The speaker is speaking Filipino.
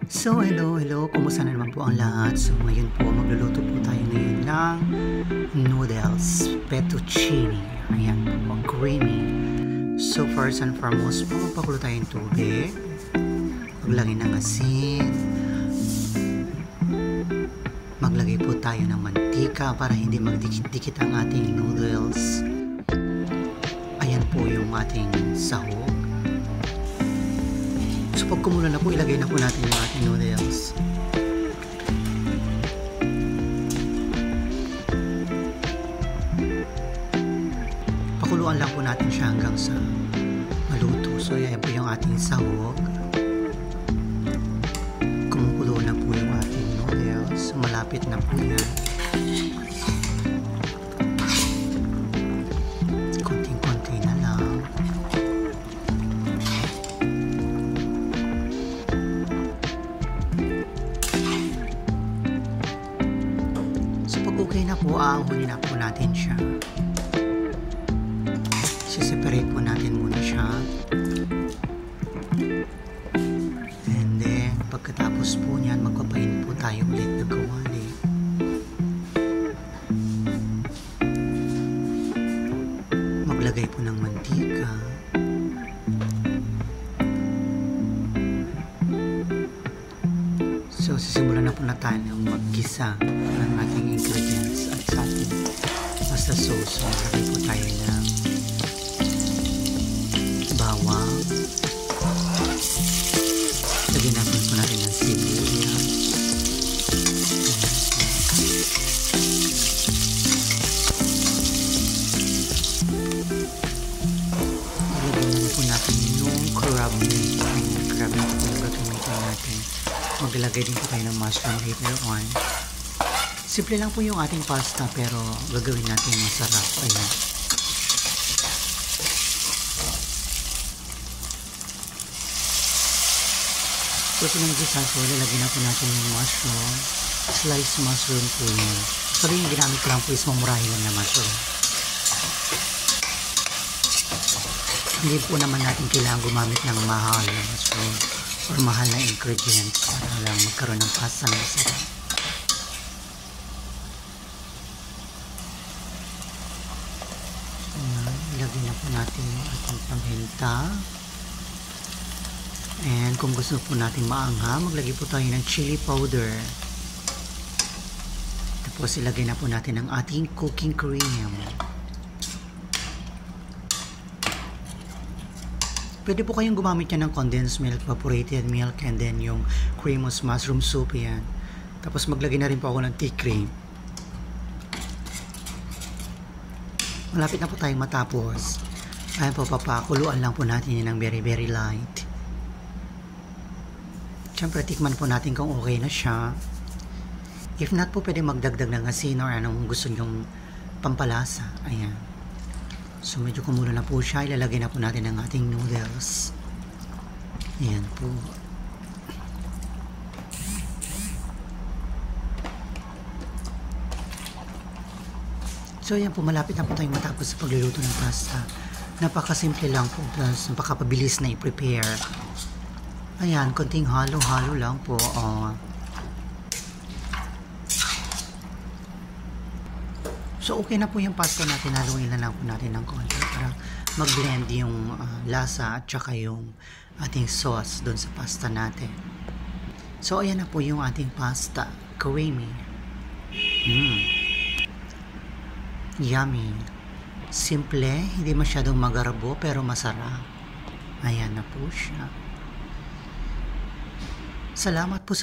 So, hello. Kumusta na naman po ang lahat? So, ngayon po, magluluto po tayo ngayon ng noodles, fettuccine. Ayan po, creamy. So, first and foremost po, magpakulo tayo ng tubig. Maglagay ng asin. Maglagay po tayo ng mantika para hindi magdikit-dikit ang ating noodles. Ayan po yung ating sahog. So pag kumulo na po, ilagay na po natin yung ating noodles. Pakuluan lang po natin siya hanggang sa maluto. So yan po yung ating sahog. Kumukulo na po yung ating noodles. So, malapit na po yan. Konting-konti na lang. Okay na po, aahunin na po natin siya. Siseparate po natin muna siya. And then, pagkatapos po niyan, magpapain po tayo ulit ng kawali. Maglagay po ng mantika. So, sisimulan na po na tayo maggisa ng ating ingredients at sa ating pasta sauce. So, maglagay po tayo ng bawang. Lagyan natin po natin ng sibuyas. Lagyan na po natin yung crab meat. Crab meat po yung gagamitin natin. Maglagay din po tayo ng mushroom later on. Simple lang po yung ating pasta pero gagawin natin masarap. Ayan. So, pinag-gisa po, lalagyan na po natin yung mushroom. Sliced mushroom po yun. So, yung ginamit ko lang po is mamurahin lang na mushroom. Hindi po naman natin kailangan gumamit ng mahal na mushroom or mahal na ingredients para lang magkaroon ng pasta na masarap. Ilagay na po natin yung ating paminta. And kung gusto po natin maangha, maglagay po tayo ng chili powder. Tapos ilagay na po natin ang ating cooking cream. Pwede po kayong gumamit yan ng condensed milk, evaporated milk, and then yung creamless mushroom soup yan. Tapos maglagay na rin po ako ng tea cream. Malapit na po tayong matapos. Ayan po, papakuluan lang po natin yan ng very light. Siyempre, tikman po natin kung okay na siya. If not po, pwede magdagdag ng asin or anong gusto nyong pampalasa. Ayan. So, medyo kumulo na po siya. Ilalagay na po natin ang ating noodles. Ayan po. So, ayan po. Malapit na po tayong matapos sa pagluluto ng pasta. Napakasimple lang po. Plus, napakapabilis na i-prepare. Ayan, konting halo-halo lang po. So, okay na po yung pasta natin. Haluin na lang po natin ng konti para mag-blend yung lasa at saka yung ating sauce doon sa pasta natin. So, ayan na po yung ating pasta. Creamy. Yummy. Simple, hindi masyadong magarbo pero masarap. Ayan na po siya. Salamat po sa